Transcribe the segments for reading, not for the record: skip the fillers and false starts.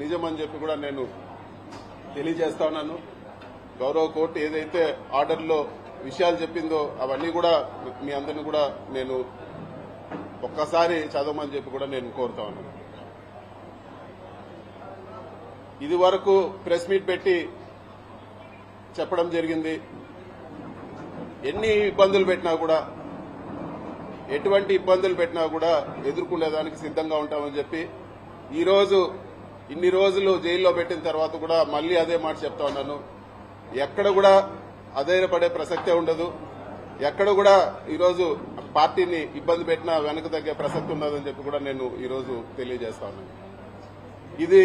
నిజమని చెప్పి కూడా నేను తెలియజేస్తా ఉన్నాను. గౌరవ కోర్టు ఏదైతే ఆర్డర్లో విషయాలు చెప్పిందో అవన్నీ కూడా మీ అందరిని కూడా నేను ఒక్కసారి చదవమని చెప్పి కూడా నేను కోరుతా ఉన్నాను. ఇది వరకు ప్రెస్ మీట్ పెట్టి చెప్పడం జరిగింది. ఎన్ని ఇబ్బందులు పెట్టినా కూడా, ఎటువంటి ఇబ్బందులు పెట్టినా కూడా ఎదుర్కొనేదానికి సిద్ధంగా ఉంటామని చెప్పి ఈరోజు ఇన్ని రోజులు జైల్లో పెట్టిన తర్వాత కూడా మళ్లీ అదే మాట చెప్తా ఉన్నాను. ఎక్కడ కూడా అధైర్యపడే ప్రసక్తే ఉండదు. ఎక్కడ కూడా ఈరోజు పార్టీని ఇబ్బంది పెట్టినా వెనక తగ్గే ప్రసక్తి ఉండదని చెప్పి కూడా నేను ఈరోజు తెలియజేస్తా ఉన్నాను. ఇది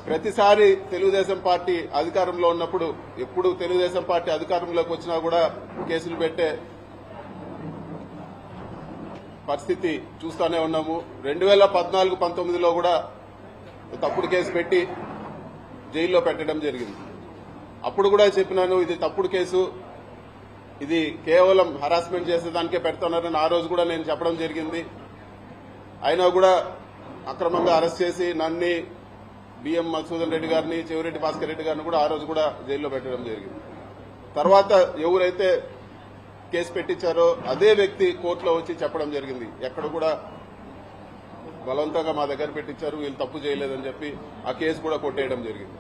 ప్రతిసారి తెలుగుదేశం పార్టీ అధికారంలో ఉన్నప్పుడు, ఎప్పుడు తెలుగుదేశం పార్టీ అధికారంలోకి వచ్చినా కూడా కేసులు పెట్టే పరిస్థితి చూస్తూనే ఉన్నాము. 2014-19లో కూడా తప్పుడు కేసు పెట్టి జైల్లో పెట్టడం జరిగింది. అప్పుడు కూడా చెప్పినాను, ఇది తప్పుడు కేసు, ఇది కేవలం హరాస్మెంట్ చేసేదానికే పెడుతున్నారని ఆ రోజు కూడా నేను చెప్పడం జరిగింది. అయినా కూడా అక్రమంగా అరెస్ట్ చేసి నన్ను, బిఎం మధుసూదన్ రెడ్డి గారిని, చెవిరెడ్డి భాస్కర్ రెడ్డి గారిని కూడా ఆ రోజు కూడా జైల్లో పెట్టడం జరిగింది. తర్వాత ఎవరైతే కేసు పెట్టించారో అదే వ్యక్తి కోర్టులో వచ్చి చెప్పడం జరిగింది, ఎక్కడ కూడా బలవంతంగా మా దగ్గర పెట్టించారు, వీళ్ళు తప్పు చేయలేదని చెప్పి ఆ కేసు కూడా కొట్టేయడం జరిగింది.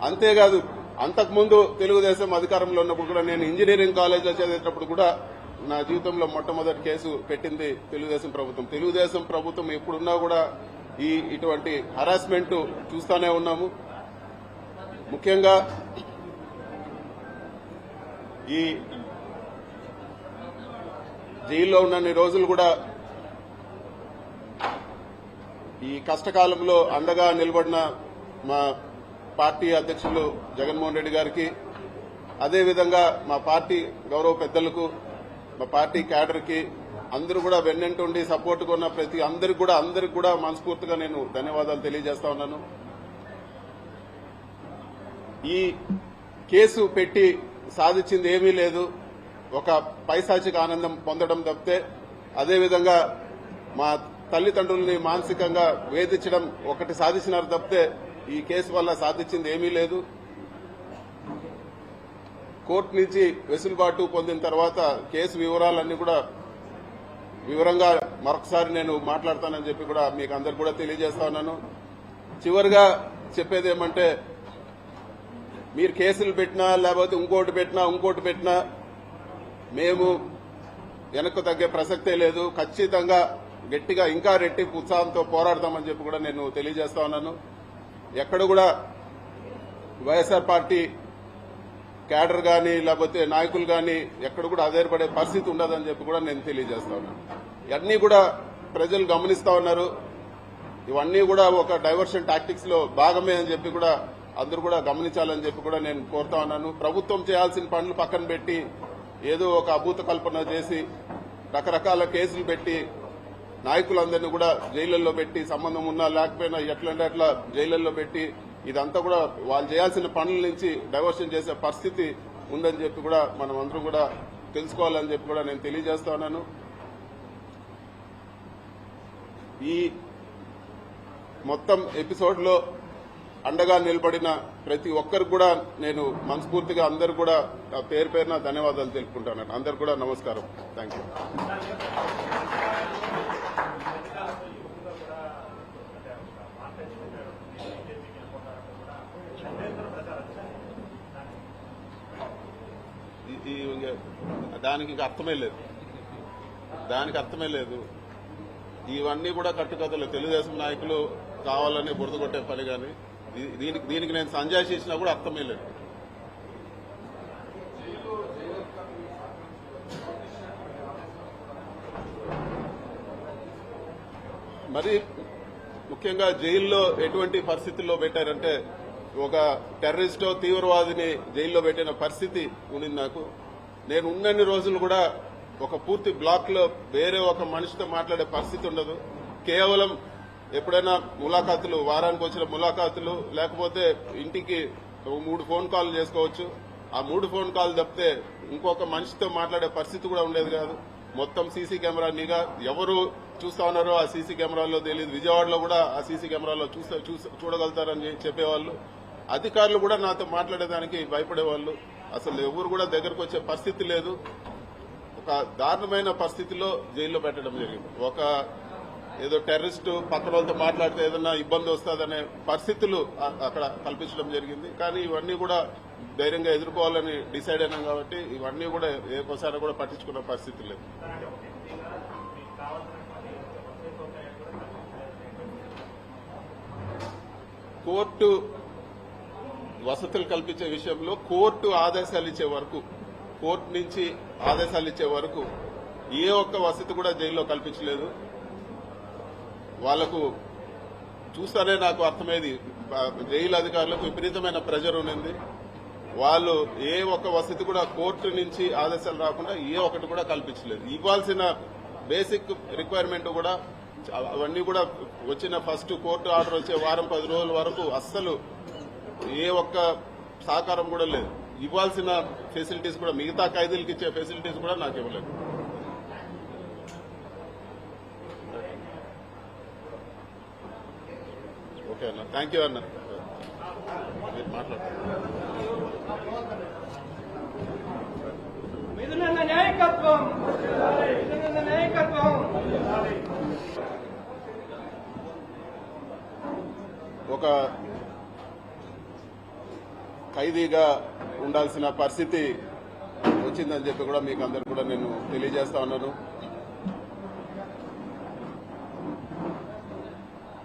అంతేకాదు, అంతకుముందు తెలుగుదేశం అధికారంలో ఉన్నప్పుడు కూడా నేను ఇంజనీరింగ్ కాలేజ్లో చదివేటప్పుడు కూడా నా జీవితంలో మొట్టమొదటి కేసు పెట్టింది తెలుగుదేశం ప్రభుత్వం. తెలుగుదేశం ప్రభుత్వం ఎప్పుడున్నా కూడా ఇటువంటి హరాస్మెంట్ చూస్తూనే ఉన్నాము. ముఖ్యంగా ఈ జైల్లో ఉన్నన్ని రోజులు కూడా ఈ కష్టకాలంలో అండగా నిలబడిన మా పార్టీ అధ్యక్షులు జగన్మోహన్ రెడ్డి గారికి, అదేవిధంగా మా పార్టీ గౌరవ పెద్దలకు, మా పార్టీ క్యాడర్కి అందరూ కూడా వెన్నంటుండి సపోర్ట్గా ఉన్న ప్రతి అందరికి కూడా మనస్ఫూర్తిగా నేను ధన్యవాదాలు తెలియజేస్తా ఉన్నాను. ఈ కేసు పెట్టి సాధించింది ఏమీ లేదు, ఒక పైశాచిక ఆనందం పొందడం తప్పితే, అదేవిధంగా మా తల్లిదండ్రుల్ని మానసికంగా వేధించడం ఒకటి సాధించినారు తప్పితే ఈ కేసు వల్ల సాధించింది ఏమీ లేదు. కోర్టు నుంచి వెసులుబాటు పొందిన తర్వాత కేసు వివరాలన్నీ కూడా వివరంగా మరొకసారి నేను మాట్లాడతానని చెప్పి కూడా మీకు అందరు కూడా తెలియజేస్తా ఉన్నాను. చివరిగా చెప్పేది ఏమంటే, మీరు కేసులు పెట్టినా లేకపోతే ఇంకోటి పెట్టినా మేము వెనక్కు తగ్గే ప్రసక్తే లేదు. ఖచ్చితంగా గట్టిగా ఇంకా రెట్టింపు ఉత్సాహంతో పోరాడతామని చెప్పి కూడా నేను తెలియజేస్తా ఉన్నాను. ఎక్కడ కూడా వైఎస్ఆర్ పార్టీ క్యాడర్ కానీ లేకపోతే నాయకులు కానీ ఎక్కడ కూడా ఆధారపడే పరిస్థితి ఉండదని చెప్పి కూడా నేను తెలియజేస్తా ఉన్నాను. ఇవన్నీ కూడా ప్రజలు గమనిస్తా ఉన్నారు. ఇవన్నీ కూడా ఒక డైవర్షన్ టాక్టిక్స్ లో భాగమే అని చెప్పి కూడా అందరూ కూడా గమనించాలని చెప్పి కూడా నేను కోరుతా ఉన్నాను. ప్రభుత్వం చేయాల్సిన పనులు పక్కన పెట్టి ఏదో ఒక అభూత కల్పన చేసి రకరకాల కేసులు పెట్టి నాయకులందరినీ కూడా జైళ్లలో పెట్టి, సంబంధం ఉన్నా లేకపోయినా ఎట్లంటే అట్లా జైళ్లలో పెట్టి, ఇదంతా కూడా వాళ్ళు చేయాల్సిన పనుల నుంచి డైవర్షన్ చేసే పరిస్థితి ఉందని చెప్పి కూడా మనం అందరం కూడా తెలుసుకోవాలని చెప్పి కూడా నేను తెలియజేస్తా ఉన్నాను. ఈ మొత్తం ఎపిసోడ్ లో అండగా నిలబడిన ప్రతి ఒక్కరికి కూడా నేను మనస్ఫూర్తిగా అందరు కూడా పేరు పేరున ధన్యవాదాలు తెలుపుకుంటాను. అందరు కూడా నమస్కారం. Thank you. దానికి అర్థమే లేదు. ఇవన్నీ కూడా కట్టుకథలు. తెలుగుదేశం నాయకులు కావాలని బురద కొట్టే పని కానీ దీనికి నేను సంజయ్ చేసినా కూడా అర్థమే లేదు. మరి ముఖ్యంగా జైల్లో ఎటువంటి పరిస్థితుల్లో పెట్టారంటే, ఒక టెర్రరిస్టో తీవ్రవాదిని జైల్లో పెట్టిన పరిస్థితి ఉంది నాకు. నేను ఉన్నన్ని రోజులు కూడా ఒక పూర్తి బ్లాక్ లో వేరే ఒక మనిషితో మాట్లాడే పరిస్థితి ఉండదు. కేవలం ఎప్పుడైనా ములాఖాతులు, వారానికి వచ్చిన ములాఖాతులు, లేకపోతే ఇంటికి 3 ఫోన్ కాల్ చేసుకోవచ్చు. ఆ 3 ఫోన్ కాల్ తప్పితే ఇంకొక మనిషితో మాట్లాడే పరిస్థితి కూడా ఉండేది కాదు. మొత్తం సీసీ కెమెరా నిఘా, ఎవరు చూస్తా ఉన్నారో ఆ సీసీ కెమెరాల్లో తెలియదు. విజయవాడలో కూడా ఆ సీసీ కెమెరాలో చూడగలుగుతారని చెప్పేవాళ్ళు. అధికారులు కూడా నాతో మాట్లాడేదానికి భయపడేవాళ్ళు. అసలు ఎవరు కూడా దగ్గరకు వచ్చే పరిస్థితి లేదు. ఒక దారుణమైన పరిస్థితిలో జైల్లో పెట్టడం జరిగింది. ఒక ఏదో టెర్రరిస్టు పక్కన వాళ్ళతో మాట్లాడితే ఏదన్నా ఇబ్బంది వస్తుందనే పరిస్థితులు అక్కడ కల్పించడం జరిగింది. కానీ ఇవన్నీ కూడా ధైర్యంగా ఎదుర్కోవాలని డిసైడ్ అయినాం కాబట్టి ఇవన్నీ కూడా ఏకోసారి కూడా పట్టించుకున్న పరిస్థితి లేదు. కోర్టు వసతులు కల్పించే విషయంలో కోర్టు ఆదేశాలు ఇచ్చే వరకు, కోర్టు నుంచి ఆదేశాలు ఇచ్చే వరకు ఏ ఒక్క వసతి కూడా జైల్లో కల్పించలేదు. వాళ్లకు చూస్తానే నాకు అర్థమైంది, జైలు అధికారులకు విపరీతమైన ప్రెజర్ ఉన్నది. వాళ్ళు ఏ ఒక్క వసతి కూడా కోర్టు నుంచి ఆదేశాలు రాకుండా ఏ ఒక్కటి కూడా కల్పించలేదు. ఇవ్వాల్సిన బేసిక్ రిక్వైర్మెంట్ కూడా అవన్నీ కూడా వచ్చిన ఫస్ట్ కోర్టు ఆర్డర్ వచ్చే వారం 10 రోజుల వరకు అస్సలు ఏ ఒక్క సహకారం కూడా లేదు. ఇవ్వాల్సిన ఫెసిలిటీస్ కూడా, మిగతా ఖైదీలకు ఇచ్చే ఫెసిలిటీస్ కూడా నాకు ఇవ్వలేదు. ఓకే అన్న, థ్యాంక్ యూ అన్న. మాట్లాడుతున్నాను. ఒక ఖైదీగా ఉండాల్సిన పరిస్థితి వచ్చిందని చెప్పి కూడా మీకు అందరు కూడా నేను తెలియజేస్తా ఉన్నాను.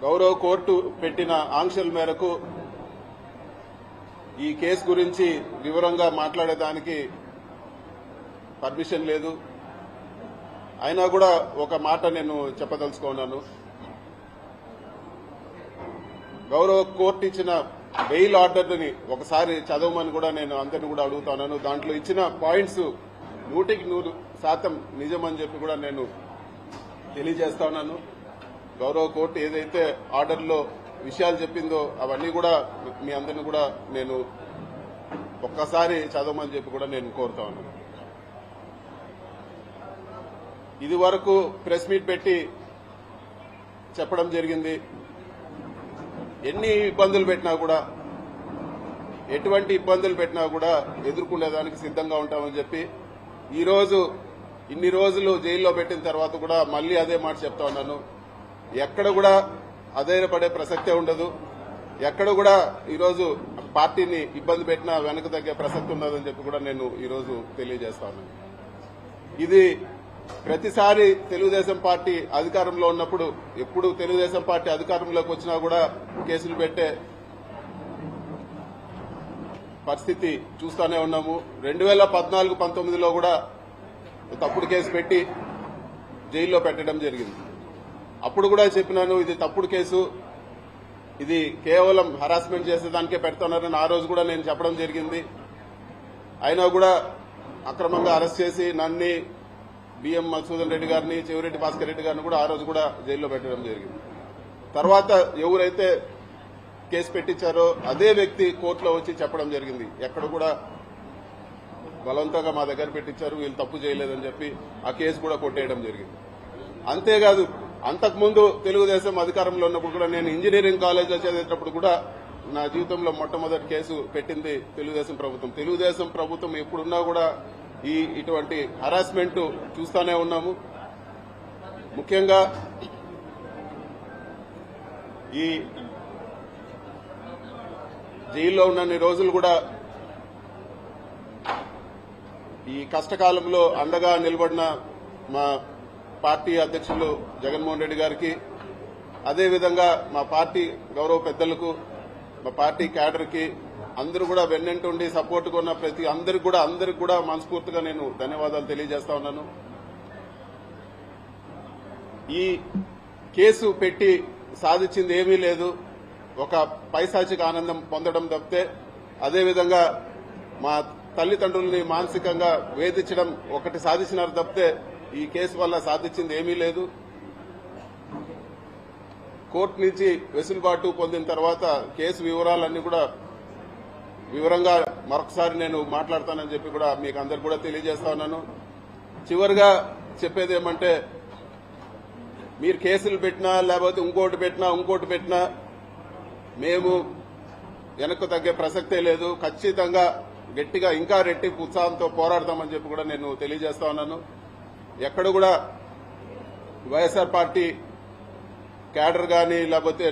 గౌరవ కోర్టు పెట్టిన ఆంక్షల మేరకు ఈ కేసు గురించి వివరంగా మాట్లాడేదానికి పర్మిషన్ లేదు. అయినా కూడా ఒక మాట నేను చెప్పదలుచుకున్నాను. గౌరవ కోర్టు ఇచ్చిన బెయిల్ ఆర్డర్ని ఒకసారి చదవమని కూడా నేను అందరిని కూడా అడుగుతున్నాను. దాంట్లో ఇచ్చిన పాయింట్స్ 100% నిజమని చెప్పి కూడా నేను తెలియజేస్తా ఉన్నాను. గౌరవ కోర్టు ఏదైతే ఆర్డర్లో విషయాలు చెప్పిందో అవన్నీ కూడా మీ అందరిని కూడా నేను ఒక్కసారి చదవమని చెప్పి కూడా నేను కోరుతా ఉన్నాను. ఇది వరకు ప్రెస్ మీట్ పెట్టి చెప్పడం జరిగింది. ఎన్ని ఇబ్బందులు పెట్టినా కూడా, ఎటువంటి ఇబ్బందులు పెట్టినా కూడా ఎదుర్కొనేదానికి సిద్ధంగా ఉంటామని చెప్పి ఈరోజు ఇన్ని రోజులు జైల్లో పెట్టిన తర్వాత కూడా మళ్లీ అదే మాట చెప్తా ఉన్నాను. ఎక్కడ కూడా అధైర్యపడే ప్రసక్తే ఉండదు. ఎక్కడ కూడా ఈరోజు పార్టీని ఇబ్బంది పెట్టినా వెనక తగ్గే ప్రసక్తి ఉండదని చెప్పి కూడా నేను ఈరోజు తెలియజేస్తా ఉన్నాను. ఇది ప్రతిసారి తెలుగుదేశం పార్టీ అధికారంలో ఉన్నప్పుడు, ఎప్పుడు తెలుగుదేశం పార్టీ అధికారంలోకి వచ్చినా కూడా కేసులు పెట్టే పరిస్థితి చూస్తూనే ఉన్నాము. 2014-19లో కూడా తప్పుడు కేసు పెట్టి జైల్లో పెట్టడం జరిగింది. అప్పుడు కూడా చెప్పినాను, ఇది తప్పుడు కేసు, ఇది కేవలం హరాస్మెంట్ చేసేదానికే పెడుతున్నారని ఆ రోజు కూడా నేను చెప్పడం జరిగింది. అయినా కూడా అక్రమంగా అరెస్ట్ చేసి నన్ను, బిఎం మధుసూదన్ రెడ్డి గారిని, చెవిరెడ్డి భాస్కర్ రెడ్డి గారిని కూడా ఆ రోజు కూడా జైల్లో పెట్టడం జరిగింది. తర్వాత ఎవరైతే కేసు పెట్టించారో అదే వ్యక్తి కోర్టులో వచ్చి చెప్పడం జరిగింది, ఎక్కడ కూడా బలవంతంగా మా దగ్గర పెట్టించారు, వీళ్ళు తప్పు చేయలేదని చెప్పి ఆ కేసు కూడా కొట్టేయడం జరిగింది. అంతేకాదు, అంతకుముందు తెలుగుదేశం అధికారంలో ఉన్నప్పుడు కూడా నేను ఇంజనీరింగ్ కాలేజ్లో చదివేటప్పుడు కూడా నా జీవితంలో మొట్టమొదటి కేసు పెట్టింది తెలుగుదేశం ప్రభుత్వం. తెలుగుదేశం ప్రభుత్వం ఎప్పుడున్నా కూడా ఇటువంటి హరాస్మెంట్ చూస్తూనే ఉన్నాము. ముఖ్యంగా ఈ జైల్లో ఉన్నన్ని రోజులు కూడా ఈ కష్టకాలంలో అండగా నిలబడిన మా పార్టీ అధ్యక్షులు జగన్మోహన్ రెడ్డి గారికి, అదేవిధంగా మా పార్టీ గౌరవ పెద్దలకు, మా పార్టీ క్యాడర్కి అందరూ కూడా వెన్నంటుండి సపోర్ట్గా ఉన్న ప్రతి అందరికి కూడా మనస్ఫూర్తిగా నేను ధన్యవాదాలు తెలియజేస్తా ఉన్నాను. ఈ కేసు పెట్టి సాధించింది ఏమీ లేదు, ఒక పైశాచిక ఆనందం పొందడం తప్పితే, అదేవిధంగా మా తల్లిదండ్రుల్ని మానసికంగా వేధించడం ఒకటి సాధించినారు తప్పితే ఈ కేసు వల్ల సాధించింది ఏమీ లేదు. కోర్టు నుంచి వెసులుబాటు పొందిన తర్వాత కేసు వివరాలన్నీ కూడా వివరంగా మరొకసారి నేను మాట్లాడతానని చెప్పి కూడా మీకు అందరు కూడా తెలియజేస్తా ఉన్నాను. చివరిగా చెప్పేది ఏమంటే, మీరు కేసులు పెట్టినా లేకపోతే ఇంకోటి పెట్టినా మేము వెనక్కు తగ్గే ప్రసక్తే లేదు. ఖచ్చితంగా గట్టిగా ఇంకా రెట్టింపు ఉత్సాహంతో పోరాడతామని చెప్పి కూడా నేను తెలియజేస్తా ఉన్నాను. ఎక్కడ కూడా వైఎస్ఆర్ పార్టీ క్యాడర్ కానీ లేకపోతే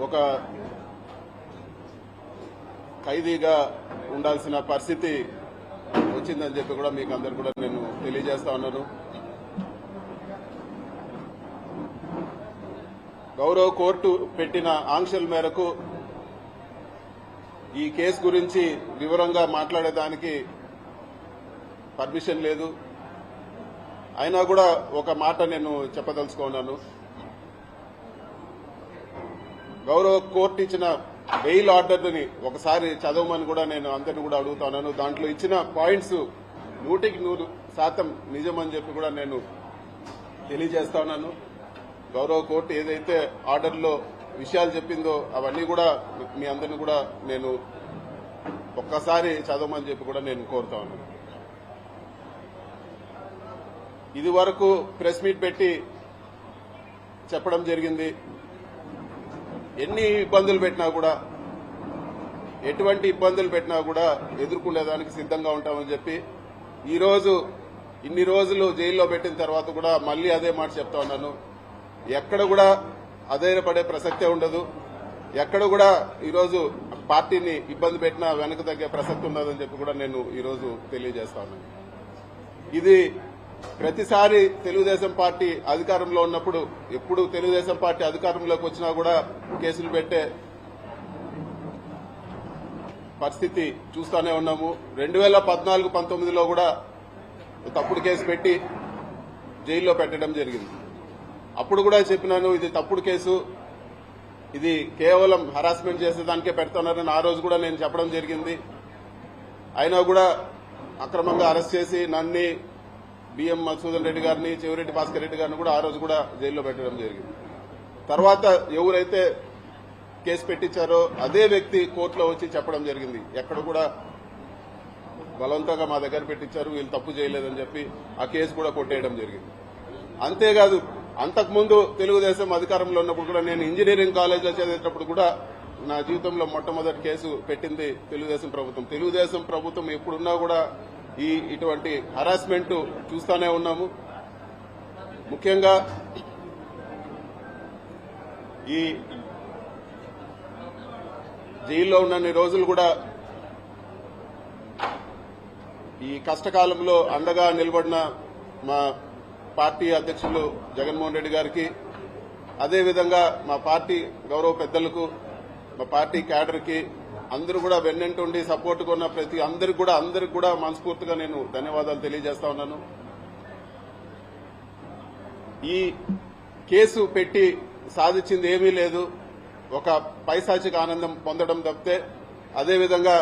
ఒక ఖైదీగా ఉండాల్సిన పరిస్థితి వచ్చిందని చెప్పి కూడా మీకు అందరు కూడా నేను తెలియజేస్తా ఉన్నాను. గౌరవ కోర్టు పెట్టిన ఆంక్షల మేరకు ఈ కేసు గురించి వివరంగా మాట్లాడేదానికి పర్మిషన్ లేదు. అయినా కూడా ఒక మాట నేను చెప్పదలుచుకున్నాను. గౌరవ కోర్టు ఇచ్చిన బెయిల్ ఆర్డర్ని ఒకసారి చదవమని కూడా నేను అందరిని కూడా అడుగుతున్నాను. దాంట్లో ఇచ్చిన పాయింట్స్ 100% నిజమని చెప్పి కూడా నేను తెలియజేస్తా ఉన్నాను. గౌరవ కోర్టు ఏదైతే ఆర్డర్లో విషయాలు చెప్పిందో అవన్నీ కూడా మీ అందరిని కూడా నేను ఒక్కసారి చదవమని చెప్పి కూడా నేను కోరుతా ఉన్నాను. ఇది వరకు ప్రెస్ మీట్ పెట్టి చెప్పడం జరిగింది. ఎన్ని ఇబ్బందులు పెట్టినా కూడా ఎటువంటి ఇబ్బందులు పెట్టినా కూడా ఎదుర్కొనేదానికి సిద్ధంగా ఉంటామని చెప్పి ఈరోజు ఇన్ని రోజులు జైల్లో పెట్టిన తర్వాత కూడా మళ్లీ అదే మాట చెప్తా ఉన్నాను. ఎక్కడ కూడా అధైర్యపడే ప్రసక్తే ఉండదు. ఎక్కడ కూడా ఈరోజు పార్టీని ఇబ్బంది పెట్టినా వెనక తగ్గే ప్రసక్తి ఉండదని చెప్పి కూడా నేను ఈరోజు తెలియజేస్తా ఉన్నాను. ఇది ప్రతిసారి తెలుగుదేశం పార్టీ అధికారంలో ఉన్నప్పుడు ఎప్పుడు తెలుగుదేశం పార్టీ అధికారంలోకి వచ్చినా కూడా కేసులు పెట్టే పరిస్థితి చూస్తూనే ఉన్నాము. 2014-19లో కూడా తప్పుడు కేసు పెట్టి జైల్లో పెట్టడం జరిగింది. అప్పుడు కూడా చెప్పినాను, ఇది తప్పుడు కేసు, ఇది కేవలం హరాస్మెంట్ చేసేదానికే పెడుతున్నారని ఆ రోజు కూడా నేను చెప్పడం జరిగింది. అయినా కూడా అక్రమంగా అరెస్ట్ చేసి నన్ను బిఎం మధుసూదన్ రెడ్డి గారిని, చెవిరెడ్డి భాస్కర్ రెడ్డి గారిని కూడా ఆ రోజు కూడా జైల్లో పెట్టడం జరిగింది. తర్వాత ఎవరైతే కేసు పెట్టించారో అదే వ్యక్తి కోర్టులో వచ్చి చెప్పడం జరిగింది, ఎక్కడ కూడా బలవంతంగా మా దగ్గర పెట్టించారు, వీళ్ళు తప్పు చేయలేదని చెప్పి ఆ కేసు కూడా కొట్టేయడం జరిగింది. అంతేకాదు, అంతకుముందు తెలుగుదేశం అధికారంలో ఉన్నప్పుడు కూడా నేను ఇంజనీరింగ్ కాలేజీలో చదివేటప్పుడు కూడా నా జీవితంలో మొట్టమొదటి కేసు పెట్టింది తెలుగుదేశం ప్రభుత్వం. తెలుగుదేశం ప్రభుత్వం ఎప్పుడున్నా కూడా ఇటువంటి హరాస్మెంట్ చూస్తూనే ఉన్నాము. ముఖ్యంగా ఈ జైల్లో ఉన్నన్ని రోజులు కూడా ఈ కష్టకాలంలో అండగా నిలబడిన మా పార్టీ అధ్యక్షులు జగన్మోహన్ రెడ్డి గారికి, అదేవిధంగా మా పార్టీ గౌరవ పెద్దలకు, మా పార్టీ క్యాడర్కి అందరూ కూడా వెన్నంటుండి సపోర్ట్ కొన్న ప్రతి అందరికి కూడా మనస్ఫూర్తిగా నేను ధన్యవాదాలు తెలియజేస్తా ఉన్నాను. ఈ కేసు పెట్టి సాధించింది ఏమీ లేదు, ఒక పైశాచిక ఆనందం పొందడం తప్పితే, అదేవిధంగా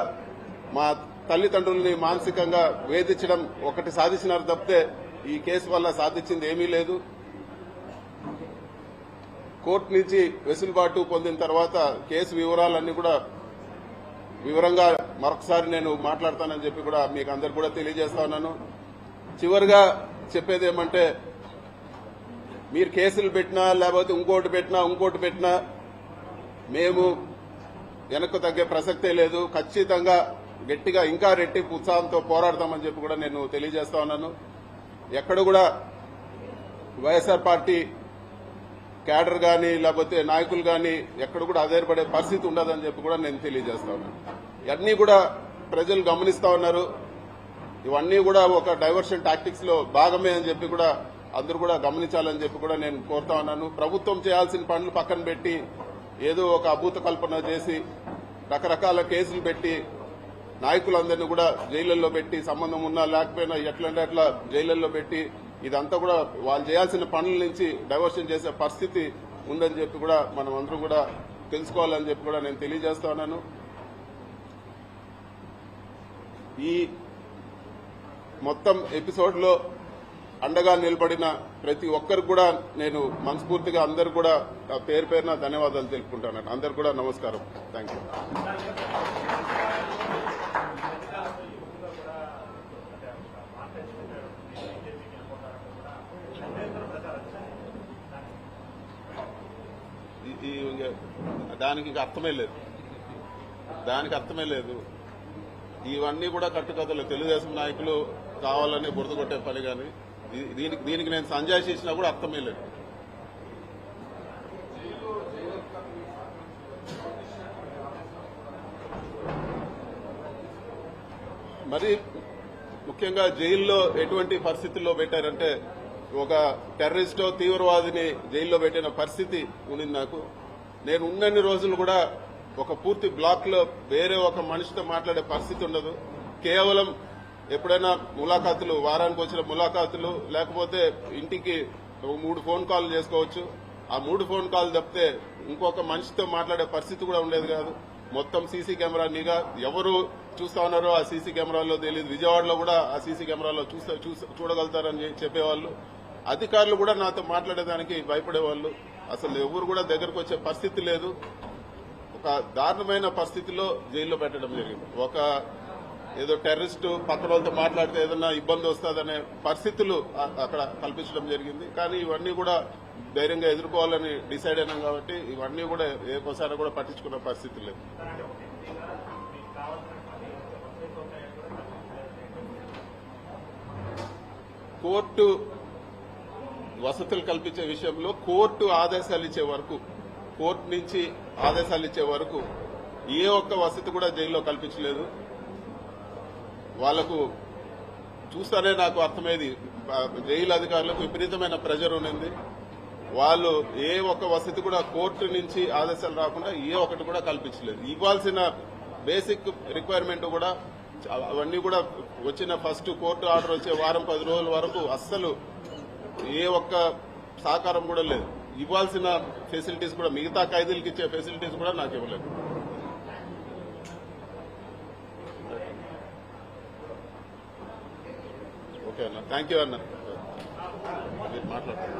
మా తల్లిదండ్రుల్ని మానసికంగా వేధించడం ఒకటి సాధించినారు తప్పితే ఈ కేసు వల్ల సాధించింది ఏమీ లేదు. కోర్టు నుంచి వెసులుబాటు పొందిన తర్వాత కేసు వివరాలన్నీ కూడా వివరంగా మరొకసారి నేను మాట్లాడతానని చెప్పి కూడా మీకు అందరు కూడా తెలియజేస్తా ఉన్నాను. చివరిగా చెప్పేది ఏమంటే, మీరు కేసులు పెట్టినా లేకపోతే ఇంకోటి పెట్టినా మేము వెనక్కు తగ్గే ప్రసక్తే లేదు. ఖచ్చితంగా గట్టిగా ఇంకా రెట్టింపు ఉత్సాహంతో పోరాడతామని చెప్పి కూడా నేను తెలియజేస్తా ఉన్నాను. ఎక్కడ కూడా వైఎస్ఆర్ పార్టీ క్యాడర్ కానీ లేకపోతే నాయకులు కానీ ఎక్కడ కూడా అధైర్యపడే పరిస్థితి ఉండదని చెప్పి కూడా నేను తెలియజేస్తా ఉన్నాను. ఇవన్నీ కూడా ప్రజలు గమనిస్తా ఉన్నారు. ఇవన్నీ కూడా ఒక డైవర్షన్ టాక్టిక్స్ లో భాగమే అని చెప్పి కూడా అందరూ కూడా గమనించాలని చెప్పి కూడా నేను కోరుతా ఉన్నాను. ప్రభుత్వం చేయాల్సిన పనులు పక్కన పెట్టి ఏదో ఒక అభూత కల్పన చేసి రకరకాల కేసులు పెట్టి నాయకులందరినీ కూడా జైళ్లలో పెట్టి, సంబంధం ఉన్నా లేకపోయినా ఎట్లంటే అట్లా జైళ్లలో పెట్టి ఇదంతా కూడా వాళ్ళు చేయాల్సిన పనుల నుంచి డైవర్షన్ చేసే పరిస్థితి ఉందని చెప్పి కూడా మనం అందరం కూడా తెలుసుకోవాలని చెప్పి కూడా నేను తెలియజేస్తా ఉన్నాను. ఈ మొత్తం ఎపిసోడ్లో అండగా నిలబడిన ప్రతి ఒక్కరికి కూడా నేను మనస్ఫూర్తిగా అందరు కూడా పేరు పేరున ధన్యవాదాలు తెలుపుకుంటాను. అందరు కూడా నమస్కారం. Thank you. దానికి ఇంకా అర్థమే లేదు. ఇవన్నీ కూడా కట్టుకథలు. తెలుగుదేశం నాయకులు కావాలని బురద కొట్టే పని కానీ దీనికి నేను సంజాయిషి ఇచ్చినా కూడా అర్థమే లేదు. మరి ముఖ్యంగా జైల్లో ఎటువంటి పరిస్థితుల్లో పెట్టారంటే ఒక టెర్రరిస్టో తీవ్రవాదిని జైల్లో పెట్టిన పరిస్థితి ఉంది. నేను ఉన్నన్ని రోజులు కూడా ఒక పూర్తి బ్లాక్ లో వేరే ఒక మనిషితో మాట్లాడే పరిస్థితి ఉండదు. కేవలం ఎప్పుడైనా ములాఖాతులు, వారానికి వచ్చిన ములాఖాతులు, లేకపోతే ఇంటికి 3 ఫోన్ కాల్ చేసుకోవచ్చు. ఆ 3 ఫోన్ కాల్ తప్పితే ఇంకొక మనిషితో మాట్లాడే పరిస్థితి కూడా ఉండేది కాదు. మొత్తం సీసీ కెమెరా నిఘా. ఎవరు చూస్తా ఉన్నారో ఆ సీసీ కెమెరాల్లో తెలియదు. విజయవాడలో కూడా ఆ సీసీ కెమెరాలో చూడగలుగుతారని చెప్పేవాళ్ళు. అధికారులు కూడా నాతో మాట్లాడేదానికి భయపడేవాళ్ళు. అసలు ఎవరు కూడా దగ్గరకు వచ్చే పరిస్థితి లేదు. ఒక దారుణమైన పరిస్థితిలో జైల్లో పెట్టడం జరిగింది. ఒక ఏదో టెర్రరిస్టు పక్కన వాళ్ళతో మాట్లాడితే ఏదన్నా ఇబ్బంది వస్తుందనే పరిస్థితులు అక్కడ కల్పించడం జరిగింది. కానీ ఇవన్నీ కూడా ధైర్యంగా ఎదుర్కోవాలని డిసైడ్ అయినాం కాబట్టి ఇవన్నీ కూడా ఏకోసారి కూడా పట్టించుకున్న పరిస్థితి లేదు. కోర్టు వసతులు కల్పించే విషయంలో కోర్టు ఆదేశాలు ఇచ్చే వరకు, కోర్టు నుంచి ఆదేశాలు ఇచ్చే వరకు ఏ ఒక్క వసతి కూడా జైల్లో కల్పించలేదు. వాళ్లకు చూస్తానే నాకు అర్థమైంది, జైలు అధికారులకు విపరీతమైన ప్రెజర్ ఉన్నది. వాళ్ళు ఏ ఒక్క వసతి కూడా కోర్టు నుంచి ఆదేశాలు రాకుండా ఏ ఒక్కటి కూడా కల్పించలేదు. ఇవ్వాల్సిన బేసిక్ రిక్వైర్మెంట్ కూడా అవన్నీ కూడా వచ్చిన ఫస్ట్ కోర్టు ఆర్డర్ వచ్చే వారం 10 రోజుల వరకు అస్సలు ఏ ఒక్క సహకారం కూడా లేదు. ఇవ్వాల్సిన ఫెసిలిటీస్ కూడా, మిగతా ఖైదీలకు ఇచ్చే ఫెసిలిటీస్ కూడా నాకు ఇవ్వలేదు. ఓకే అన్న, థ్యాంక్ యూ అన్న. మీరు మాట్లాడతారు.